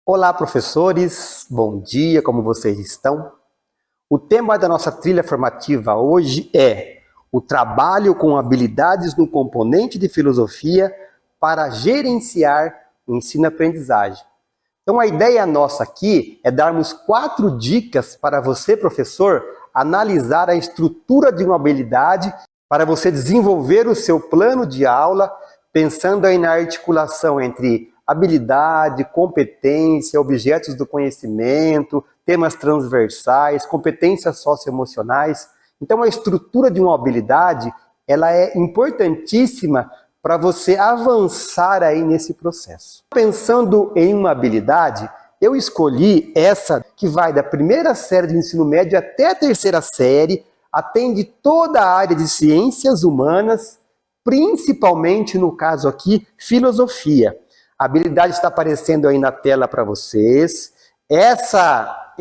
Olá, professores, bom dia, como vocês estão? O tema da nossa trilha formativa hoje é o trabalho com habilidades no componente de filosofia para gerenciar o ensino-aprendizagem. Então, a ideia nossa aqui é darmos 4 dicas para você, professor, analisar a estrutura de uma habilidade para você desenvolver o seu plano de aula, pensando aí na articulação entre habilidade, competência, objetos do conhecimento, temas transversais, competências socioemocionais. Então, a estrutura de uma habilidade, ela é importantíssima para você avançar aí nesse processo. Pensando em uma habilidade, eu escolhi essa que vai da primeira série de ensino médio até a terceira série, atende toda a área de ciências humanas, principalmente, no caso aqui, filosofia. A habilidade está aparecendo aí na tela para vocês. Essa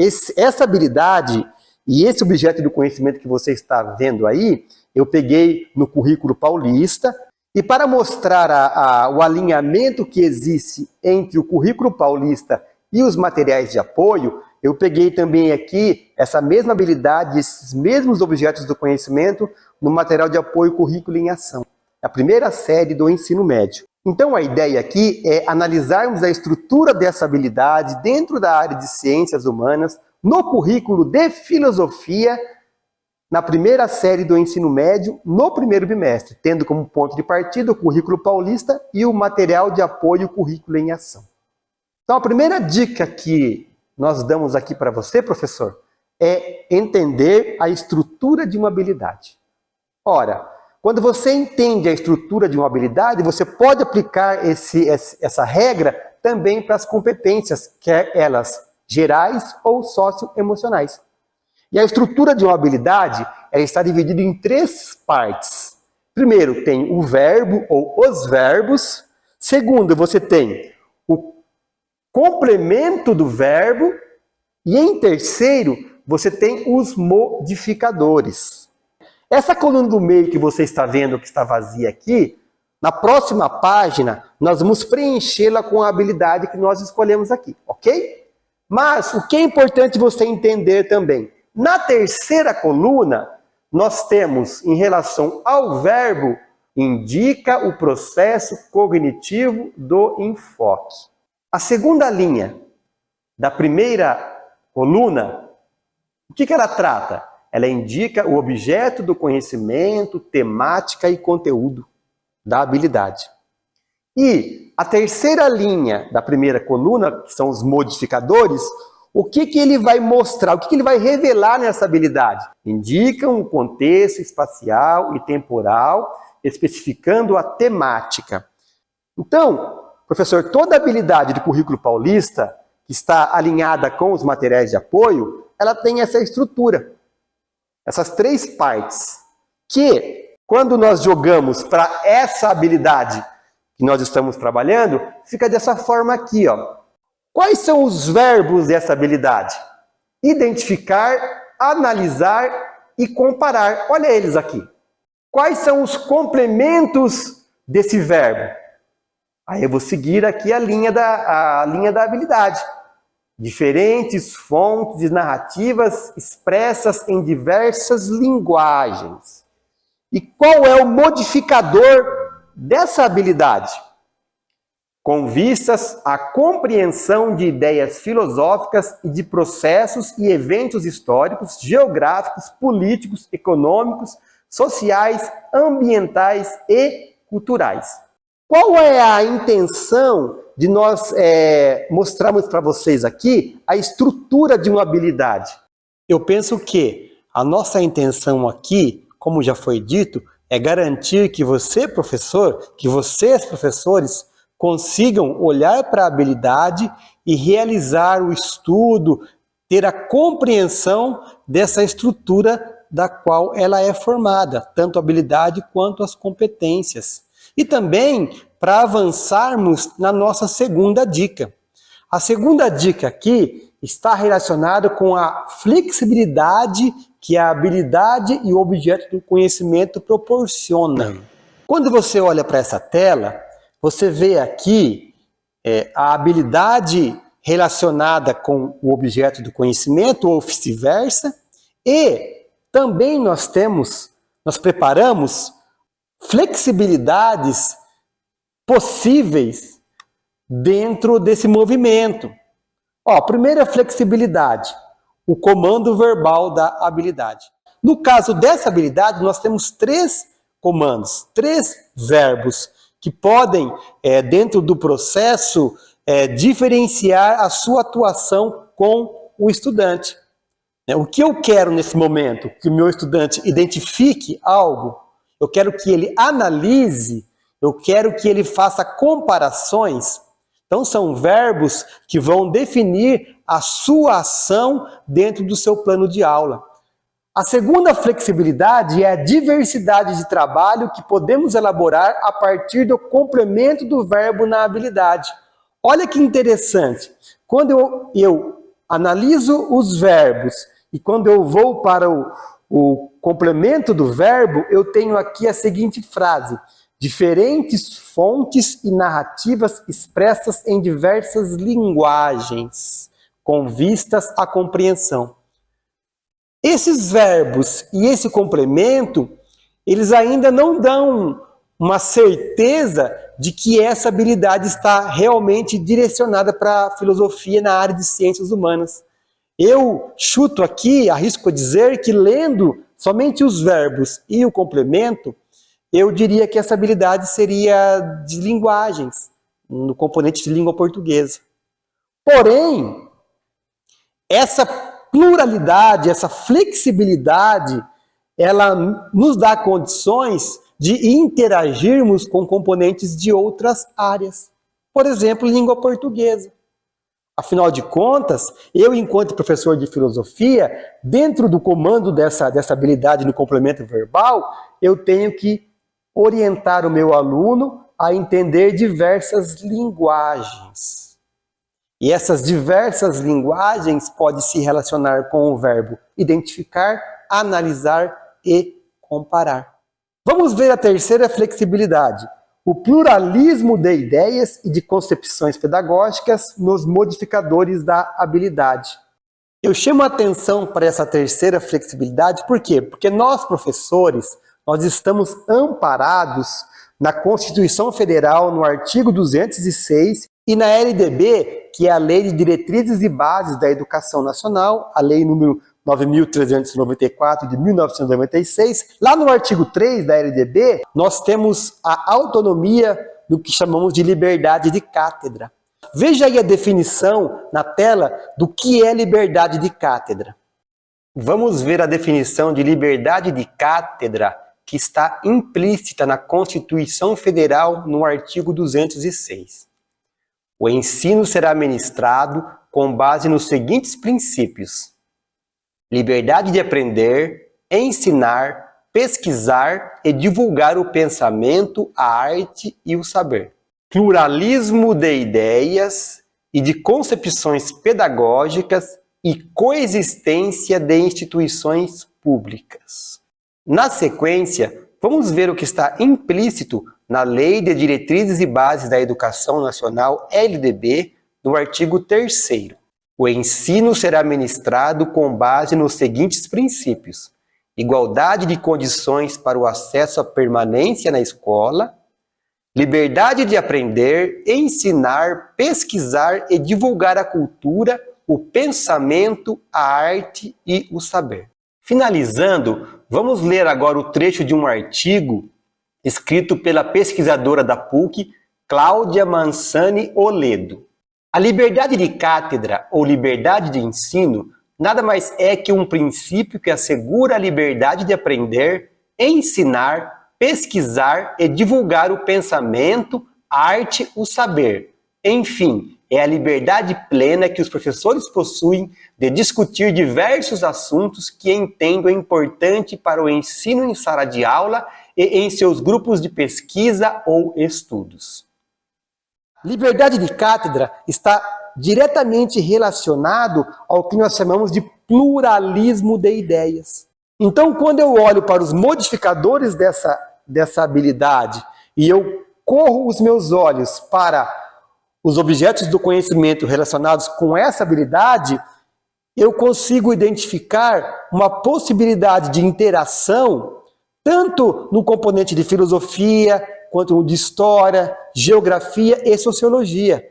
habilidade e esse objeto do conhecimento que você está vendo aí, eu peguei no currículo paulista. E para mostrar o alinhamento que existe entre o currículo paulista e os materiais de apoio, eu peguei também aqui essa mesma habilidade, esses mesmos objetos do conhecimento no material de apoio Currículo em Ação, a primeira série do ensino médio. Então a ideia aqui é analisarmos a estrutura dessa habilidade dentro da área de ciências humanas, no currículo de filosofia, na primeira série do ensino médio, no primeiro bimestre, tendo como ponto de partida o currículo paulista e o material de apoio Currículo em Ação. Então a primeira dica que nós damos aqui para você, professor, é entender a estrutura de uma habilidade. Ora, quando você entende a estrutura de uma habilidade, você pode aplicar essa regra também para as competências, quer elas gerais ou socioemocionais. E a estrutura de uma habilidade, ela está dividida em 3 partes. Primeiro, tem o verbo ou os verbos. Segundo, você tem o complemento do verbo. E em terceiro, você tem os modificadores. Essa coluna do meio que você está vendo, que está vazia aqui, na próxima página, nós vamos preenchê-la com a habilidade que nós escolhemos aqui, ok? Mas o que é importante você entender também? Na terceira coluna, nós temos, em relação ao verbo, indica o processo cognitivo do enfoque. A segunda linha da primeira coluna, o que ela trata? Ela indica o objeto do conhecimento, temática e conteúdo da habilidade. E a terceira linha da primeira coluna, que são os modificadores, o que ele vai mostrar, o que ele vai revelar nessa habilidade? Indicam o contexto espacial e temporal, especificando a temática. Então, professor, toda habilidade do currículo paulista, que está alinhada com os materiais de apoio, ela tem essa estrutura. Essas 3 partes, que quando nós jogamos para essa habilidade que nós estamos trabalhando, fica dessa forma aqui, ó. Quais são os verbos dessa habilidade? Identificar, analisar e comparar. Olha eles aqui. Quais são os complementos desse verbo? Aí eu vou seguir aqui a linha da habilidade. Diferentes fontes narrativas expressas em diversas linguagens. E qual é o modificador dessa habilidade? Com vistas à compreensão de ideias filosóficas e de processos e eventos históricos, geográficos, políticos, econômicos, sociais, ambientais e culturais. Qual é a intenção de nós mostrarmos para vocês aqui a estrutura de uma habilidade? Eu penso que a nossa intenção aqui, como já foi dito, é garantir que você, professor, que vocês, professores, consigam olhar para a habilidade e realizar o estudo, ter a compreensão dessa estrutura da qual ela é formada, tanto a habilidade quanto as competências. E também para avançarmos na nossa segunda dica. A segunda dica aqui está relacionada com a flexibilidade que a habilidade e o objeto do conhecimento proporcionam. Quando você olha para essa tela, você vê aqui a habilidade relacionada com o objeto do conhecimento ou vice-versa, e também nós preparamos flexibilidades possíveis dentro desse movimento. Primeira flexibilidade, o comando verbal da habilidade. No caso dessa habilidade, nós temos 3 comandos, 3 verbos que podem, dentro do processo, diferenciar a sua atuação com o estudante. O que eu quero nesse momento? Que o meu estudante identifique algo, eu quero que ele analise, eu quero que ele faça comparações. Então são verbos que vão definir a sua ação dentro do seu plano de aula. A segunda flexibilidade é a diversidade de trabalho que podemos elaborar a partir do complemento do verbo na habilidade. Olha que interessante. Quando eu analiso os verbos e quando eu vou para o complemento do verbo, eu tenho aqui a seguinte frase: diferentes fontes e narrativas expressas em diversas linguagens, com vistas à compreensão. Esses verbos e esse complemento, eles ainda não dão uma certeza de que essa habilidade está realmente direcionada para a filosofia na área de ciências humanas. Eu chuto aqui, arrisco dizer que lendo somente os verbos e o complemento, eu diria que essa habilidade seria de linguagens, no componente de língua portuguesa. Porém, essa pluralidade, essa flexibilidade, ela nos dá condições de interagirmos com componentes de outras áreas. Por exemplo, língua portuguesa. Afinal de contas, eu, enquanto professor de filosofia, dentro do comando dessa habilidade no complemento verbal, eu tenho que orientar o meu aluno a entender diversas linguagens. E essas diversas linguagens podem se relacionar com o verbo identificar, analisar e comparar. Vamos ver a terceira flexibilidade, o pluralismo de ideias e de concepções pedagógicas nos modificadores da habilidade. Eu chamo a atenção para essa terceira flexibilidade, por quê? Porque nós, professores, nós estamos amparados na Constituição Federal, no artigo 206, e na LDB, que é a Lei de Diretrizes e Bases da Educação Nacional, a Lei número 9.394 de 1996, lá no artigo 3 da LDB, nós temos a autonomia do que chamamos de liberdade de cátedra. Veja aí a definição na tela do que é liberdade de cátedra. Vamos ver a definição de liberdade de cátedra que está implícita na Constituição Federal no artigo 206. O ensino será ministrado com base nos seguintes princípios: liberdade de aprender, ensinar, pesquisar e divulgar o pensamento, a arte e o saber. Pluralismo de ideias e de concepções pedagógicas e coexistência de instituições públicas. Na sequência, vamos ver o que está implícito na Lei de Diretrizes e Bases da Educação Nacional, LDB, no artigo 3º. O ensino será ministrado com base nos seguintes princípios: igualdade de condições para o acesso à permanência na escola, liberdade de aprender, ensinar, pesquisar e divulgar a cultura, o pensamento, a arte e o saber. Finalizando, vamos ler agora o trecho de um artigo escrito pela pesquisadora da PUC, Cláudia Mansani Oledo. A liberdade de cátedra ou liberdade de ensino nada mais é que um princípio que assegura a liberdade de aprender, ensinar, pesquisar e divulgar o pensamento, a arte, o saber. Enfim, é a liberdade plena que os professores possuem de discutir diversos assuntos que entendam importante para o ensino em sala de aula e em seus grupos de pesquisa ou estudos. Liberdade de cátedra está diretamente relacionado ao que nós chamamos de pluralismo de ideias. Então, quando eu olho para os modificadores dessa habilidade e eu corro os meus olhos para os objetos do conhecimento relacionados com essa habilidade, eu consigo identificar uma possibilidade de interação tanto no componente de filosofia, quanto no de história, geografia e sociologia,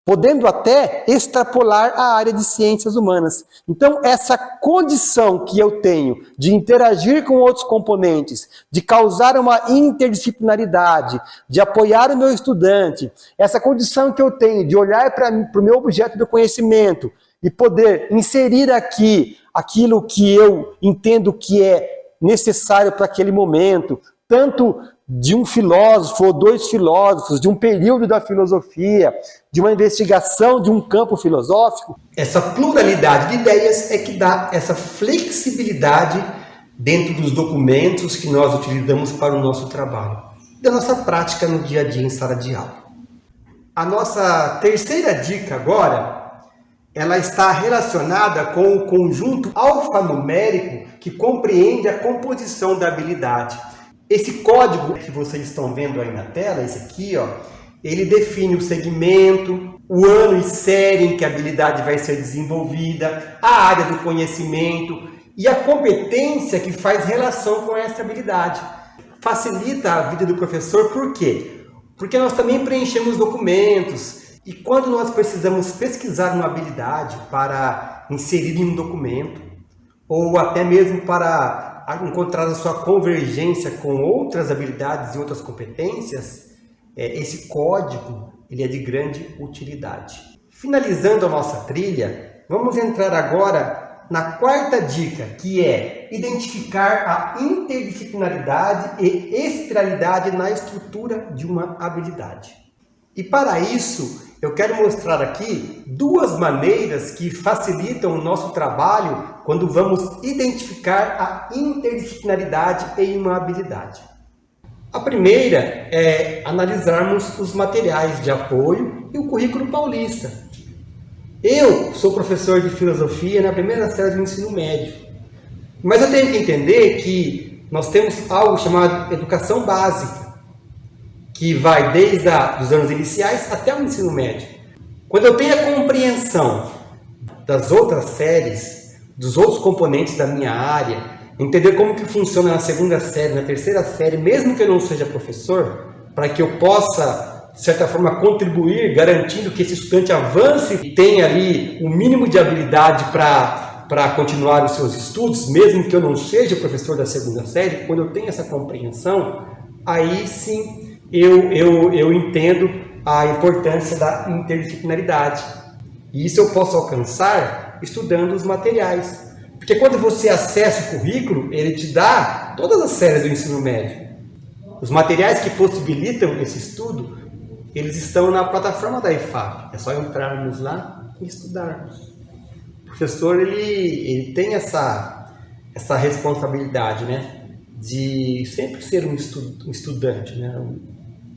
podendo até extrapolar a área de ciências humanas. Então, essa condição que eu tenho de interagir com outros componentes, de causar uma interdisciplinaridade, de apoiar o meu estudante, essa condição que eu tenho de olhar para o meu objeto do conhecimento e poder inserir aqui aquilo que eu entendo que é necessário para aquele momento, tanto de um filósofo ou dois filósofos, de um período da filosofia, de uma investigação de um campo filosófico. Essa pluralidade de ideias é que dá essa flexibilidade dentro dos documentos que nós utilizamos para o nosso trabalho, da nossa prática no dia a dia em sala de aula. A nossa terceira dica agora, ela está relacionada com o conjunto alfanumérico que compreende a composição da habilidade. Esse código que vocês estão vendo aí na tela, esse aqui, ó, ele define o segmento, o ano e série em que a habilidade vai ser desenvolvida, a área do conhecimento e a competência que faz relação com essa habilidade. Facilita a vida do professor, por quê? Porque nós também preenchemos documentos e quando nós precisamos pesquisar uma habilidade para inserir em um documento ou até mesmo para encontrar a sua convergência com outras habilidades e outras competências, esse código ele é de grande utilidade. Finalizando a nossa trilha, vamos entrar agora na quarta dica, que é identificar a interdisciplinaridade e espiralidade na estrutura de uma habilidade. E para isso, eu quero mostrar aqui duas maneiras que facilitam o nosso trabalho quando vamos identificar a interdisciplinaridade em uma habilidade. A primeira é analisarmos os materiais de apoio e o currículo paulista. Eu sou professor de filosofia na primeira série do ensino médio, mas eu tenho que entender que nós temos algo chamado educação básica, que vai desde os anos iniciais até o ensino médio. Quando eu tenho a compreensão das outras séries, dos outros componentes da minha área, entender como que funciona na segunda série, na terceira série, mesmo que eu não seja professor, para que eu possa, de certa forma, contribuir, garantindo que esse estudante avance e tenha ali o mínimo de habilidade para continuar os seus estudos, mesmo que eu não seja professor da segunda série, quando eu tenho essa compreensão, aí sim eu entendo a importância da interdisciplinaridade. E isso eu posso alcançar estudando os materiais. Porque quando você acessa o currículo, ele te dá todas as séries do ensino médio. Os materiais que possibilitam esse estudo, eles estão na plataforma da IFAP. É só entrarmos lá e estudarmos. O professor ele tem essa responsabilidade, né, de sempre ser um estudante, né?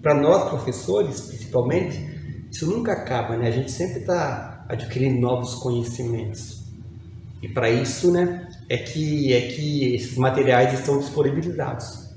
Para nós, professores, principalmente, isso nunca acaba, né? A gente sempre está adquirindo novos conhecimentos. E para isso, né, é que esses materiais estão disponibilizados.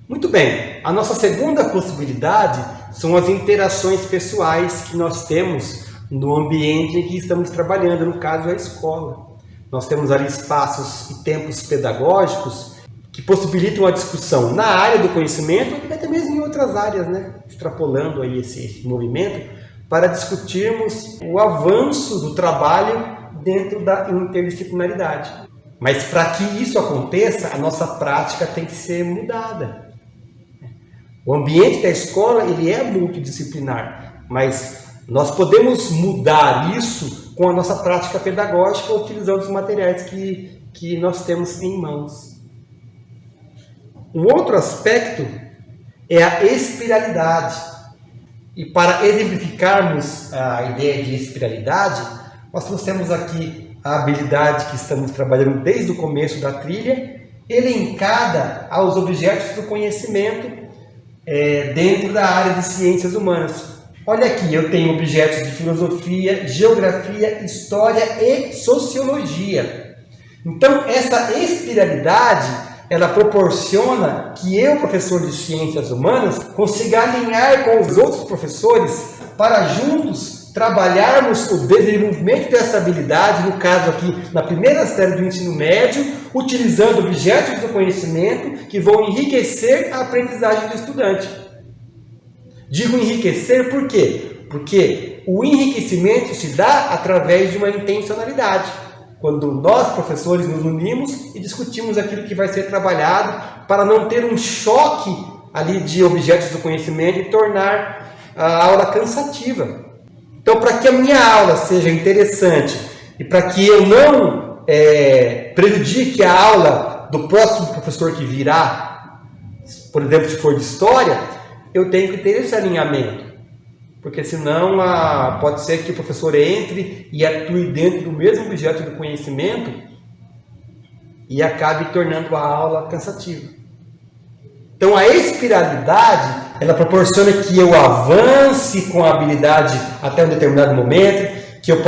Muito bem, a nossa segunda possibilidade são as interações pessoais que nós temos no ambiente em que estamos trabalhando, no caso, a escola. Nós temos ali espaços e tempos pedagógicos que possibilitam a discussão na área do conhecimento e até mesmo em outras áreas, né? Extrapolando aí esse movimento para discutirmos o avanço do trabalho dentro da interdisciplinaridade. Mas para que isso aconteça, a nossa prática tem que ser mudada. O ambiente da escola ele é multidisciplinar, mas nós podemos mudar isso com a nossa prática pedagógica utilizando os materiais que nós temos em mãos. Um outro aspecto é a espiralidade. E para exemplificarmos a ideia de espiralidade, nós trouxemos aqui a habilidade que estamos trabalhando desde o começo da trilha, elencada aos objetos do conhecimento dentro da área de ciências humanas. Olha aqui, eu tenho objetos de filosofia, geografia, história e sociologia. Então, essa espiralidade ela proporciona que eu, professor de ciências humanas, consiga alinhar com os outros professores para juntos trabalharmos o desenvolvimento dessa habilidade, no caso aqui, na primeira série do ensino médio, utilizando objetos do conhecimento que vão enriquecer a aprendizagem do estudante. Digo enriquecer por quê? Porque o enriquecimento se dá através de uma intencionalidade. Quando nós, professores, nos unimos e discutimos aquilo que vai ser trabalhado para não ter um choque ali de objetos do conhecimento e tornar a aula cansativa. Então, para que a minha aula seja interessante e para que eu não prejudique a aula do próximo professor que virá, por exemplo, se for de história, eu tenho que ter esse alinhamento. Porque senão pode ser que o professor entre e atue dentro do mesmo objeto do conhecimento e acabe tornando a aula cansativa. Então a espiralidade, ela proporciona que eu avance com a habilidade até um determinado momento, que eu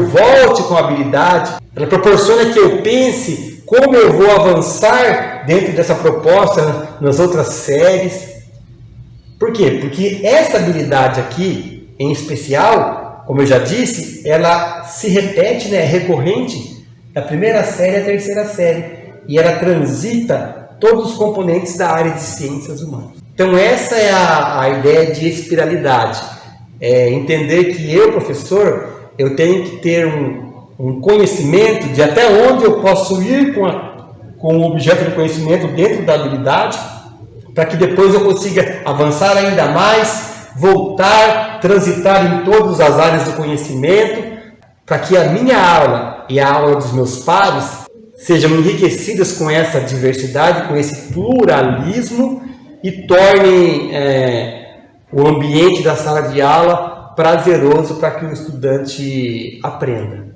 volte com a habilidade. Ela proporciona que eu pense como eu vou avançar dentro dessa proposta nas outras séries. Por quê? Porque essa habilidade aqui, em especial, como eu já disse, ela se repete, é recorrente da primeira série à terceira série. E ela transita todos os componentes da área de ciências humanas. Então essa é a ideia de espiralidade. Entender que eu, professor, eu tenho que ter um conhecimento de até onde eu posso ir com o objeto do conhecimento dentro da habilidade, para que depois eu consiga avançar ainda mais, voltar, transitar em todas as áreas do conhecimento, para que a minha aula e a aula dos meus pares sejam enriquecidas com essa diversidade, com esse pluralismo e tornem o ambiente da sala de aula prazeroso para que o estudante aprenda.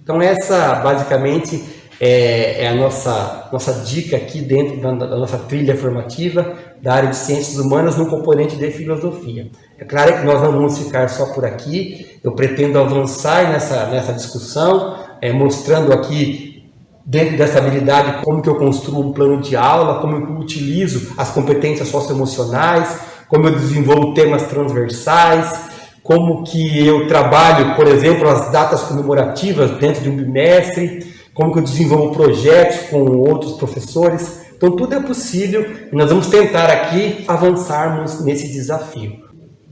Então essa basicamente é a nossa dica aqui dentro da nossa trilha formativa da área de ciências humanas no componente de filosofia. É claro que nós não vamos ficar só por aqui, eu pretendo avançar nessa discussão, mostrando aqui dentro dessa habilidade como que eu construo um plano de aula, como eu utilizo as competências socioemocionais, como eu desenvolvo temas transversais, como que eu trabalho, por exemplo, as datas comemorativas dentro de um bimestre, como que eu desenvolvo projetos com outros professores. Então tudo é possível e nós vamos tentar aqui avançarmos nesse desafio.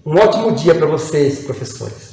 Um ótimo dia para vocês, professores.